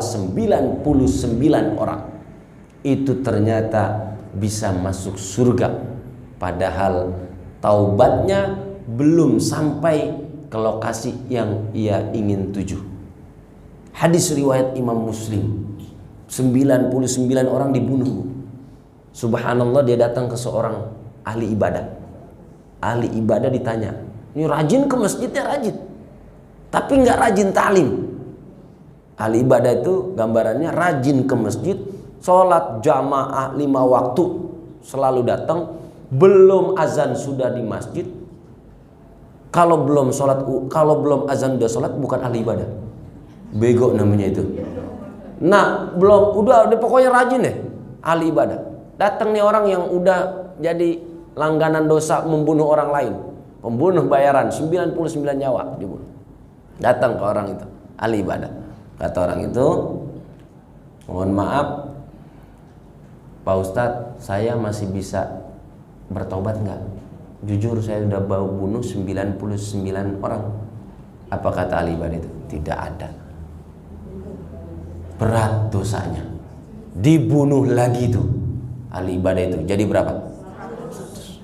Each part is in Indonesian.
99 orang itu ternyata bisa masuk surga, padahal taubatnya belum sampai ke lokasi yang ia ingin tuju. Hadis riwayat Imam Muslim. 99 orang dibunuh. Subhanallah, dia datang ke seorang ahli ibadah. Ahli ibadah ditanya, ini rajin ke masjidnya, rajin, tapi nggak rajin ta'lim. Ahli ibadah itu gambarannya rajin ke masjid, sholat jamaah 5 waktu, selalu datang. Belum azan sudah di masjid. Kalau belum azan udah sholat, bukan ahli ibadah. Bego namanya itu. Nah, udah pokoknya rajin deh, ahli ibadah. Datang nih orang yang udah jadi langganan dosa, membunuh orang lain, pembunuh bayaran, 99 nyawa dibunuh. Datang ke orang itu, ahli ibadah. Kata orang itu, mohon maaf Pak Ustadz, saya masih bisa bertobat nggak? Jujur saya udah bunuh 99 orang. Apa kata ahli ibadah itu? Tidak ada. Berat dosanya, dibunuh lagi tuh ahli ibadah itu. Jadi berapa? 100.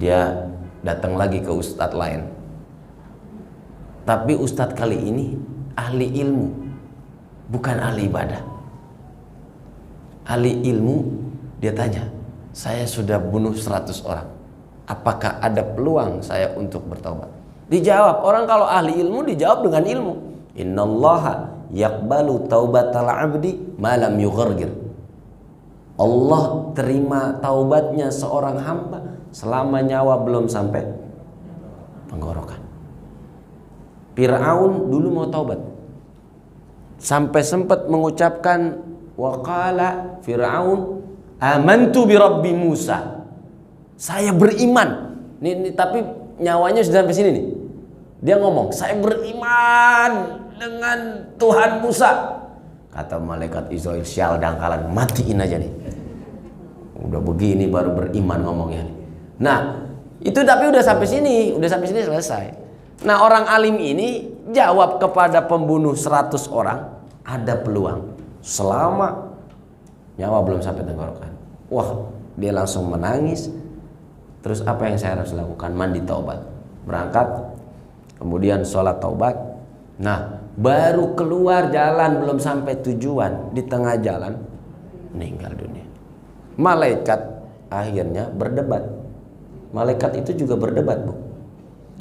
Dia datang lagi ke ustadz lain, tapi ustadz kali ini ahli ilmu, bukan ahli ibadah. Ahli ilmu, dia tanya, saya sudah bunuh 100 orang, apakah ada peluang saya untuk bertobat? Dijawab, orang kalau ahli ilmu dijawab dengan ilmu. Innallaha yaqbalu taubatal abdi malam yughargir. Allah terima taubatnya seorang hamba selama nyawa belum sampai tenggorokan. Fir'aun dulu mau taubat, sampai sempat mengucapkan waqala Fir'aun amantu bi rabbi Musa, saya beriman. Ini tapi nyawanya sudah sampai sini nih. Dia ngomong, saya beriman dengan Tuhan Musa. Kata malaikat Israel, sial dangkalan, matiin aja nih. Udah begini baru beriman ngomongnya. Nah, itu tapi udah sampai sini selesai. Nah, orang alim ini jawab kepada pembunuh 100 orang, ada peluang selama nyawa belum sampai tenggorokan. Wah, dia langsung menangis. Terus apa yang saya harus lakukan? Mandi taubat, berangkat, kemudian sholat taubat. Nah, baru keluar jalan, belum sampai tujuan, di tengah jalan meninggal dunia. Malaikat akhirnya berdebat. Malaikat itu juga berdebat, Bu.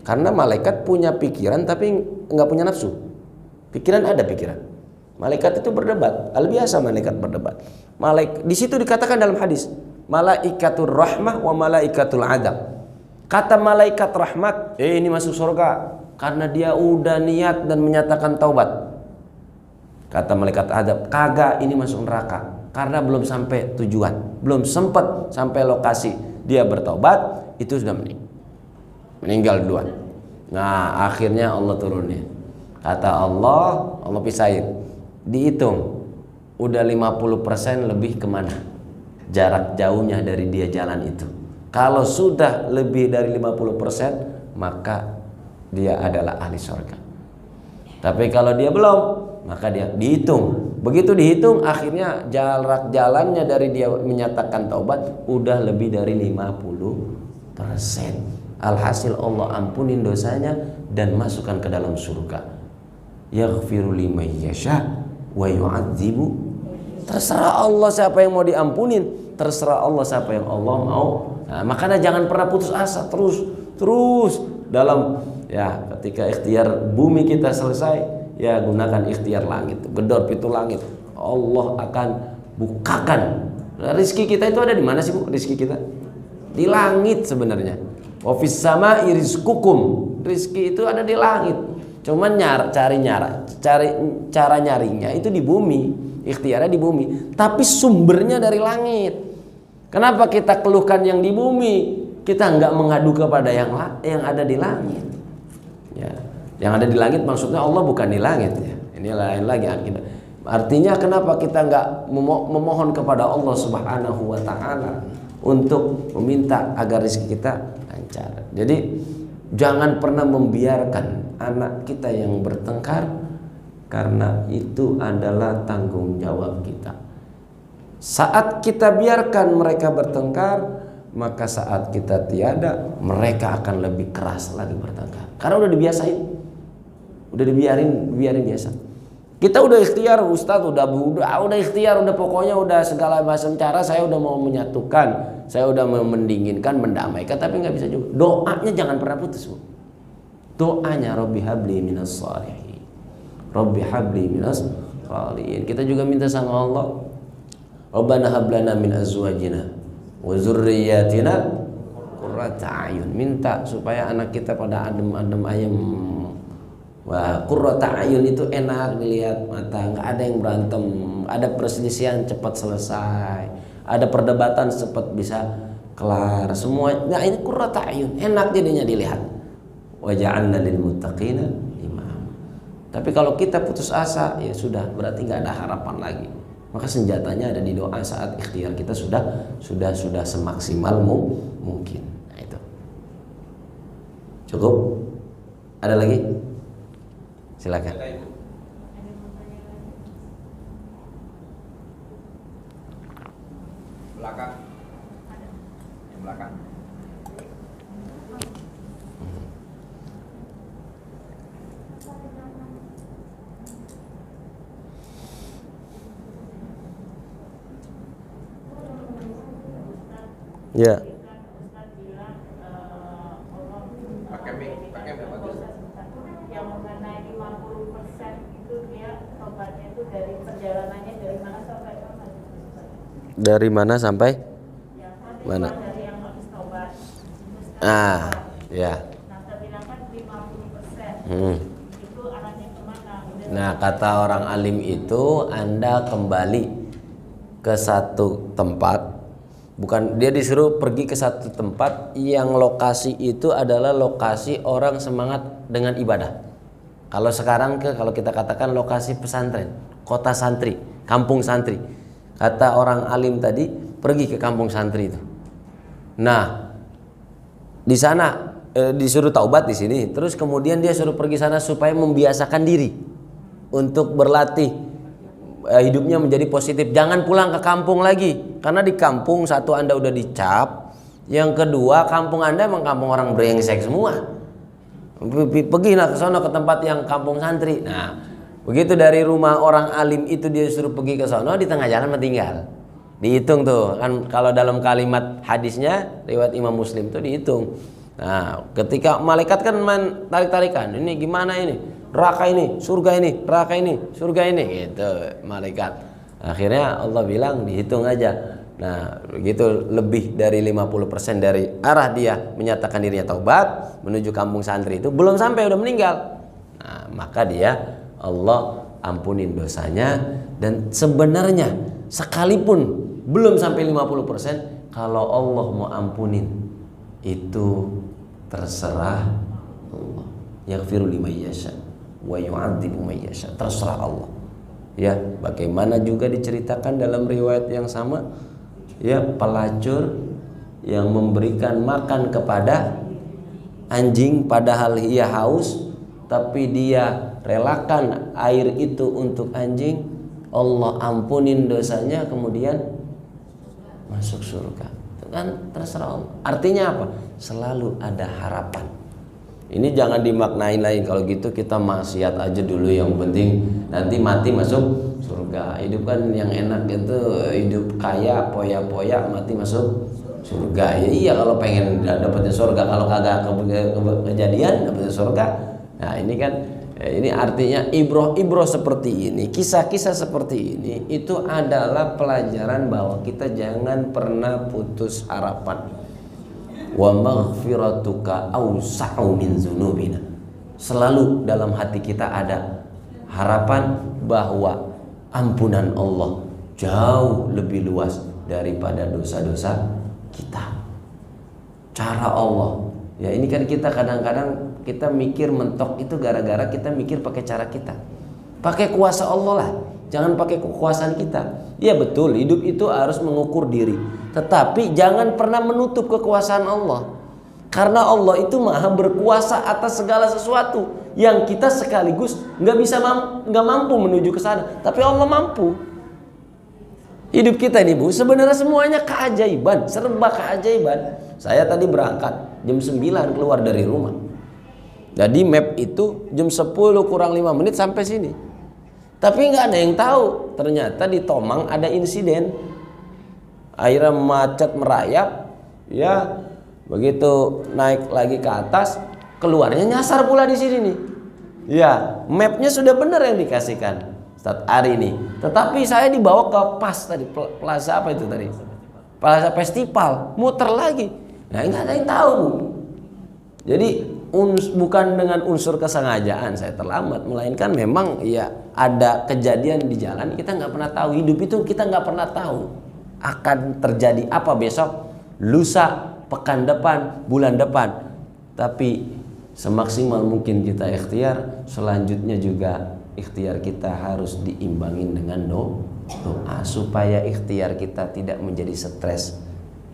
Karena malaikat punya pikiran tapi nggak punya nafsu. Pikiran ada pikiran. Malaikat itu berdebat. Hal biasa malaikat berdebat. Di situ dikatakan dalam hadis, malaikatur rahmah wa malaikatul adab. Kata malaikat rahmat, ini masuk surga karena dia udah niat dan menyatakan taubat. Kata malaikat adab, kagak, ini masuk neraka karena belum sampai tujuan, belum sempat sampai lokasi dia bertaubat, itu sudah meninggal duluan. Nah, akhirnya Allah turunin. Kata Allah pisahin, dihitung udah 50% lebih kemana jarak jauhnya dari dia jalan itu. Kalau sudah lebih dari 50%, maka dia adalah ahli surga. Tapi kalau dia belum, maka dia dihitung. Begitu dihitung, akhirnya jarak jalannya dari dia menyatakan taubat udah lebih dari 50%. Alhasil Allah ampunin dosanya dan masukkan ke dalam surga. Yaghfiru liman yasha wa yu'adzibu. Terserah Allah siapa yang mau diampunin, terserah Allah siapa yang Allah mau. Nah, makanya jangan pernah putus asa, terus dalam ketika ikhtiar bumi kita selesai, gunakan ikhtiar langit, gedor pintu langit. Allah akan bukakan. Rizki kita itu ada di mana sih, Bu? Rizki kita di langit sebenarnya. Wa fis sama'i rizqukum. Rizki itu ada di langit. Cuman cara nyarinya itu di bumi, ikhtiarnya di bumi, tapi sumbernya dari langit. Kenapa kita keluhkan yang di bumi? Kita nggak mengadu kepada yang ada di langit. Ya, yang ada di langit maksudnya Allah bukan di langit ya. Ini lain lagi akidah. Artinya kenapa kita nggak memohon kepada Allah Subhanahu wa taala untuk meminta agar rezeki kita lancar. Jadi jangan pernah membiarkan anak kita yang bertengkar karena itu adalah tanggung jawab kita. Saat kita biarkan mereka bertengkar, maka saat kita tiada, mereka akan lebih keras lagi bertengkar. Karena udah dibiasain, udah dibiarin biasa. Kita udah ikhtiar, Ustadz udah ikhtiar, udah pokoknya udah segala macam cara saya udah mau menyatukan, saya udah mau mendinginkan, mendamaikan, tapi nggak bisa juga. Doanya jangan pernah putus, Bu. Doanya Rabbi habli minas shalihin, Rabbi habli minas shalihin. Kita juga minta sama Allah, Rabbana hablana min azwajina wa dzurriyyatina qurrata a'yun. Minta supaya anak kita pada adem-adem ayem. Wah, qurrata a'yun itu enak dilihat mata, nggak ada yang berantem, ada perselisihan cepat selesai, ada perdebatan cepat bisa kelar semua. Nah, ini qurrata a'yun, enak jadinya dilihat. Wa ja'alna lil muttaqina imam. Tapi kalau kita putus asa, ya sudah, berarti nggak ada harapan lagi. Maka senjatanya ada di doa saat ikhtiar kita sudah semaksimal mungkin. Nah, itu. Cukup? Ada lagi? Silakan. Belakang. Yang belakang. Ya. Pakai mic bagus. Yang mengenai 50% itu dia tobatnya itu dari perjalanannya dari mana sampai mana? Dari mana sampai mana? Dari yang habis tobat. Ya. Nah, tapi kan 50%. Itu arahnya kemana? Nah, kata orang alim itu Anda kembali ke satu tempat. Bukan, dia disuruh pergi ke satu tempat yang lokasi itu adalah lokasi orang semangat dengan ibadah. Kalau sekarang kalau kita katakan lokasi pesantren, kota santri, kampung santri. Kata orang alim tadi, pergi ke kampung santri itu. Nah, di sana disuruh taubat di sini, terus kemudian dia suruh pergi sana supaya membiasakan diri untuk berlatih hidupnya menjadi positif. Jangan pulang ke kampung lagi, karena di kampung satu Anda udah dicap, yang kedua kampung Anda emang kampung orang brengsek semua. Pergilah ke sana ke tempat yang kampung santri. Nah, begitu dari rumah orang alim itu dia suruh pergi ke sana, di tengah jalan tinggal. Dihitung tuh kan, kalau dalam kalimat hadisnya riwayat Imam Muslim tuh dihitung. Nah, ketika malaikat kan main tarik-tarikan, ini gimana ini? Neraka ini, surga ini, neraka ini, surga ini, gitu malaikat. Akhirnya Allah bilang dihitung aja. Nah, begitu lebih dari 50% dari arah dia menyatakan dirinya taubat menuju kampung santri itu belum sampai, udah meninggal. Nah, maka dia Allah ampunin dosanya. Dan sebenarnya sekalipun belum sampai 50%, kalau Allah mau ampunin itu terserah Allah. Yaghfiru liman yasha wa yu'adzibu man yasha, terserah Allah. Ya, bagaimana juga diceritakan dalam riwayat yang sama, ya, pelacur yang memberikan makan kepada anjing padahal ia haus, tapi dia relakan air itu untuk anjing, Allah ampunin dosanya, kemudian masuk surga. Itu kan terserah Allah. Artinya apa? Selalu ada harapan. Ini jangan dimaknain lain, kalau gitu kita maksiat aja dulu, yang penting nanti mati masuk surga. Hidup kan yang enak itu hidup kaya poya-poya, mati masuk surga. Ya iya, kalau pengen dapatnya surga, kalau kagak kejadian dapatnya surga. Nah, ini kan ini artinya ibroh seperti ini, kisah-kisah seperti ini itu adalah pelajaran bahwa kita jangan pernah putus harapan. Wa maghfiratuka awsa'u min dzunubina. Selalu dalam hati kita ada harapan bahwa ampunan Allah jauh lebih luas daripada dosa-dosa kita. Cara Allah, ya ini kan kita kadang-kadang kita mikir mentok itu gara-gara kita mikir pakai cara kita. Pakai kuasa Allah lah, jangan pakai kekuasaan kita. Ya betul, hidup itu harus mengukur diri, tetapi jangan pernah menutup kekuasaan Allah. Karena Allah itu maha berkuasa atas segala sesuatu. yang kita sekaligus nggak mampu menuju ke sana, tapi Allah mampu. Hidup kita ini Bu, sebenarnya semuanya keajaiban, serba keajaiban. Saya tadi berangkat jam 9 keluar dari rumah. Jadi map itu jam 10 kurang 5 menit sampai sini. Tapi nggak ada yang tahu, ternyata di Tomang ada insiden. Akhirnya macet merayap, ya begitu naik lagi ke atas, keluarnya nyasar pula di sini nih. Ya, mapnya sudah benar yang dikasihkan Ustadz Ari ini. Tetapi saya dibawa ke tadi, plaza apa itu tadi? Plaza Festival, muter lagi. Nah, nggak ada yang tahu Bu. Jadi bukan dengan unsur kesengajaan saya terlambat, melainkan memang ya ada kejadian di jalan kita nggak pernah tahu. Hidup itu kita nggak pernah tahu akan terjadi apa besok, lusa, pekan depan, bulan depan. Tapi semaksimal mungkin kita ikhtiar. Selanjutnya juga ikhtiar kita harus diimbangin dengan doa supaya ikhtiar kita tidak menjadi stres,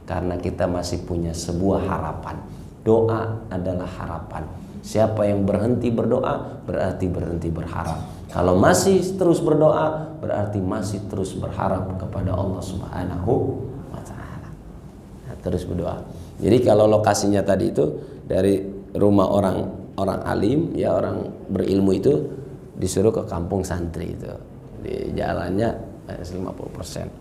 karena kita masih punya sebuah harapan. Doa adalah harapan. Siapa yang berhenti berdoa berarti berhenti berharap. Kalau masih terus berdoa berarti masih terus berharap kepada Allah Subhanahu wa taala. Nah, terus berdoa. Jadi kalau lokasinya tadi itu dari rumah orang alim, ya orang berilmu itu disuruh ke kampung santri itu. Di jalannya 50%.